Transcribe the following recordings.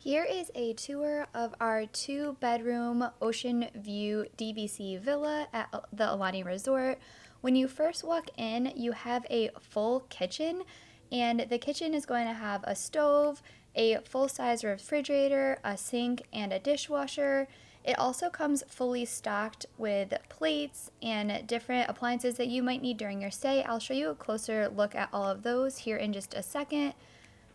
Here is a tour of our 2-bedroom ocean view DVC villa at the Aulani Resort. When you first walk in, you have a full kitchen, and the kitchen is going to have a stove, a full-size refrigerator, a sink, and a dishwasher. It also comes fully stocked with plates and different appliances that you might need during your stay. I'll show you a closer look at all of those here in just a second.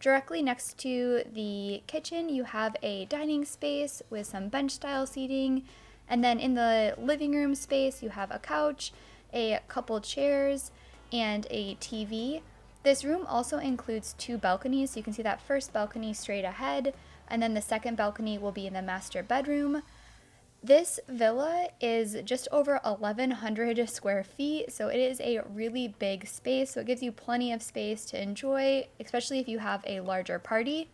Directly next to the kitchen, you have a dining space with some bench style seating. And then in the living room space, you have a couch, a couple chairs, and a TV. This room also includes 2 balconies. So you can see that first balcony straight ahead, and then the second balcony will be in the master bedroom. This villa is just over 1,100 square feet, so it is a really big space, so it gives you plenty of space to enjoy, especially if you have a larger party.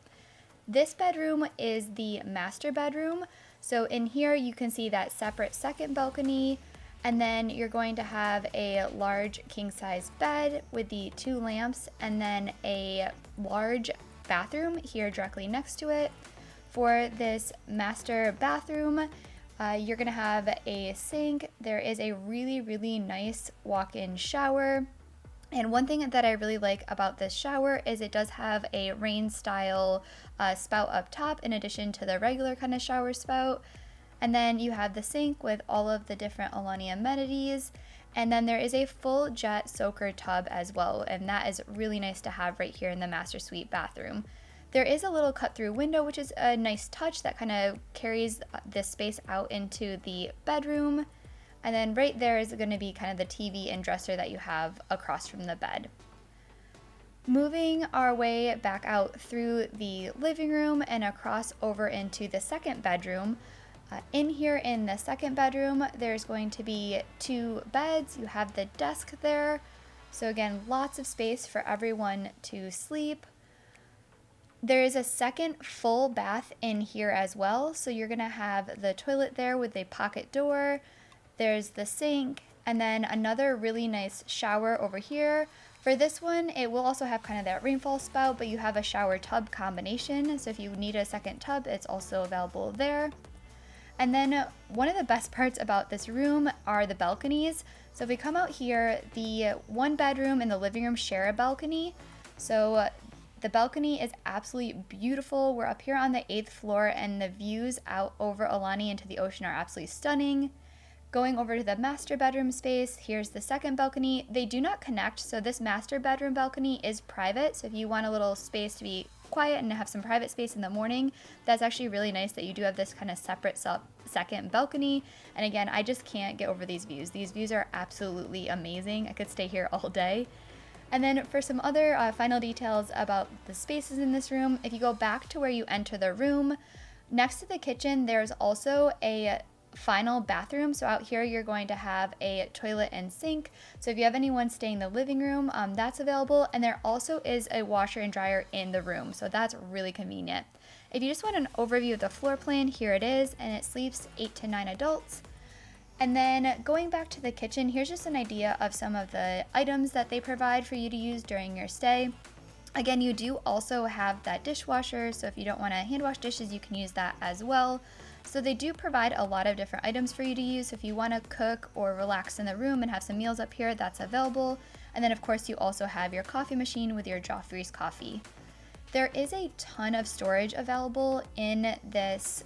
This bedroom is the master bedroom, so in here you can see that separate second balcony, and then you're going to have a large king-size bed with the 2 lamps, and then a large bathroom here directly next to it. For this master bathroom, you're gonna have a sink. There is a really nice walk-in shower. And one thing that I really like about this shower is it does have a rain style spout up top in addition to the regular kind of shower spout. And then you have the sink with all of the different Aulani amenities. And then there is a full jet soaker tub as well. And that is really nice to have right here in the master suite bathroom. There is a little cut-through window, which is a nice touch that kind of carries this space out into the bedroom. And then right there is going to be kind of the TV and dresser that you have across from the bed. Moving our way back out through the living room and across over into the second bedroom. In here in the second bedroom, there's going to be 2 beds. You have the desk there. So again, lots of space for everyone to sleep. There is a second full bath in here as well, so you're gonna have the toilet there with a pocket door. There's the sink, and then another really nice shower over here. For this one, it will also have kind of that rainfall spout, but you have a shower tub combination, so if you need a second tub, it's also available there. And then one of the best parts about this room are the balconies. So if we come out here, the 1 bedroom and the living room share a balcony. So the balcony is absolutely beautiful. We're up here on the 8th floor, and the views out over Aulani into the ocean are absolutely stunning. Going over to the master bedroom space, here's the second balcony. They do not connect, so this master bedroom balcony is private. So if you want a little space to be quiet and have some private space in the morning, that's actually really nice that you do have this kind of separate second balcony. And again, I just can't get over these views. These views are absolutely amazing. I could stay here all day. And then for some other final details about the spaces in this room, if you go back to where you enter the room, next to the kitchen, there's also a final bathroom. So out here, you're going to have a toilet and sink. So if you have anyone staying in the living room, that's available. And there also is a washer and dryer in the room. So that's really convenient. If you just want an overview of the floor plan, here it is, and it sleeps 8 to 9 adults. And then going back to the kitchen, here's just an idea of some of the items that they provide for you to use during your stay. Again, you do also have that dishwasher, so if you don't want to hand wash dishes, you can use that as well. So they do provide a lot of different items for you to use. So if you want to cook or relax in the room and have some meals up here, that's available. And then of course you also have your coffee machine with your Joffrey's coffee. There is a ton of storage available in this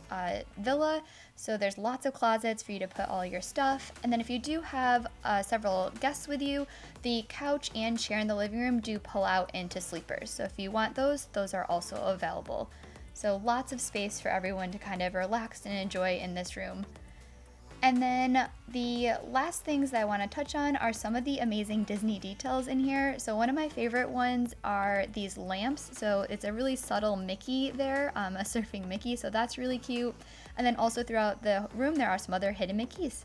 villa, so there's lots of closets for you to put all your stuff. And then if you do have several guests with you, the couch and chair in the living room do pull out into sleepers. So if you want those are also available. So lots of space for everyone to kind of relax and enjoy in this room. And then the last things that I want to touch on are some of the amazing Disney details in here. So one of my favorite ones are these lamps. So it's a really subtle Mickey there, a surfing Mickey, so that's really cute. And then also throughout the room, there are some other hidden Mickeys.